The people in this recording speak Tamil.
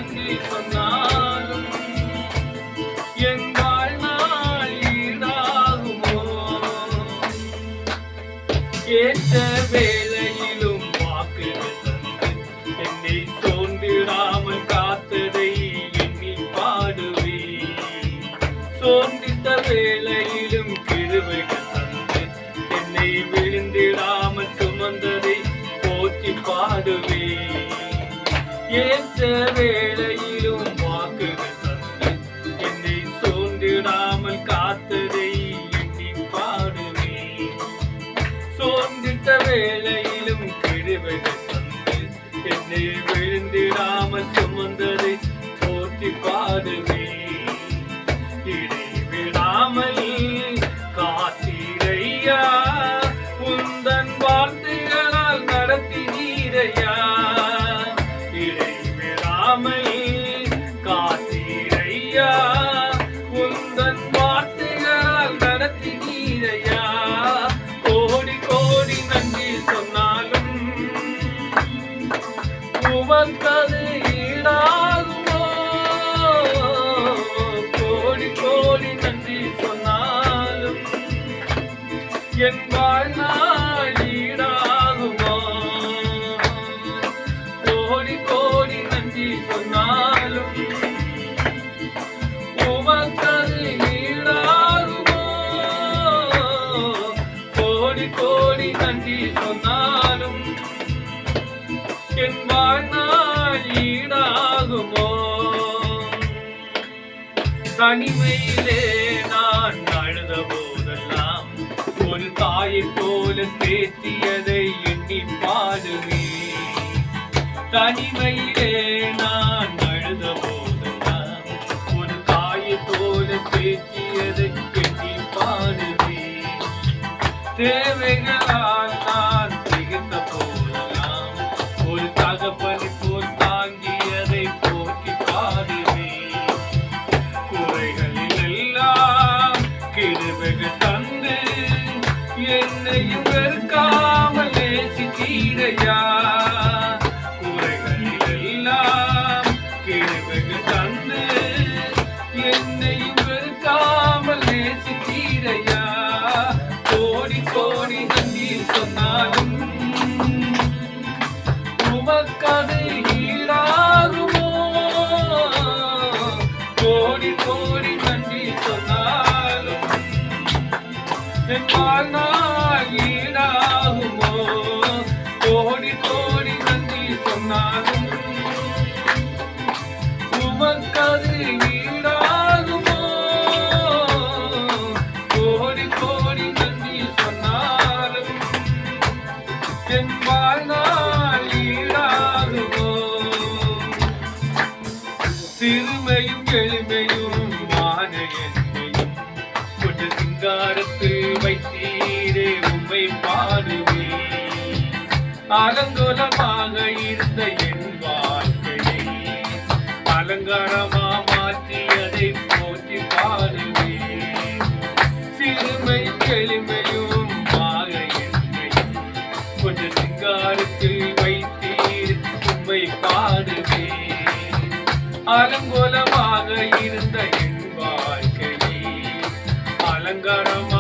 நன்றி சொன்னாலும் என் வாழ்நாள் ஈடாகுமோ? கேட்ட வேளையிலும் வாக்குகள் தந்து என்னை சோர்ந்திடாமல் காத்ததை எண்ணி பாடுவேன். சோர்ந்திட்ட வேளையிலும் கிருபைகள் தந்து என்னை விழுந்திடாமல் சுமந்ததை போற்றி பாடுவேன். ஏற்ற வேளையிலும் வாக்குகள் தந்து என்னை சோர்ந்திடாமல் காத்ததை எண்ணி பாடுவேன். சோர்ந்திட்ட வேளையிலும் கிருபைகள் தந்து என்னை விழுந்திடாமல் சுமந்ததை போற்றி பாடுவேன். இடைவிடாமல் காத்தீரையா, உந்தன் வார்த்தைகளால் நடத்தினீரையா. இடைவிடாமல் காத்தீரையா, உந்தன் வார்த்தைகளால் நடத்தினீரையா. கோடி கோடி நன்றி சொன்னாலும் உமக்கது ஈடாகுமோ? கோடி கோடி நன்றி சொன்னாலும் என் வாழ்நாள் ஈடாகுமோ? கோடி கோடி நன்றி சொன்னாலும் உமக்கது ஈடாகுமோ? கோடி கோடி நன்றி சொன்னாலும் என் வாழ்நாள் ஈடாகுமோ? தனிமையிலே நான் அழுத போதெல்லாம் ஒரு தாயைப் போல தேற்றியதை எண்ணி பாடுவேன். தனிமையிலே நான் அழுத போதெல்லாம் ஒரு தாயைப் போல தேற்றியதை எண்ணி பாடுவேன். தேவைகளால் நான் திகைத்த போதெல்லாம் ஒரு தகப்பனை போல் தாங்கியதை போற்றி பாடுவேன். குறைகளில் எல்லாம் கிருபைகள் தந்து என்னையும் வெறுக்காமல் நேசித்தீரையா. குறைகளில் எல்லாம் கிருபைகள் தந்து என்னையும் வெறுக்காமல் நேசித்தீரையா. கோடி கோடி நன்றி சொன்னாலும் உமக்கது ஈடாகுமோ? கோடி கோடி நன்றி சொன்னாலும் என் வாழ்நாள் ஈடாகுமோ? கோடி கோடி நன்றி சொன்னாலும் உமக்கது ஈடாகுமோ? கோடி கோடி நன்றி சொன்னாலும் என் வாழ்நாள் ஈடாகுமோ? சிறுமையும் எளிமையும் மான என்னையும் கொண்டு சிங்காரத்தில் வைத்தீரே உம்மை பாடுவேன். அலங்கோலமாக இருந்த என் வாழ்க்கையை அலங்காரமா மாற்றியதை போற்றி பாடுவேன். சிறுமையும் எளிமையும் மாக என்னையும் கொண்டு சிங்காரத்தில் வைத்தீர் உம்மை பாடுவேன். அலங்கோலமாக இருந்த என் வாழ்க்கையை அலங்காரம்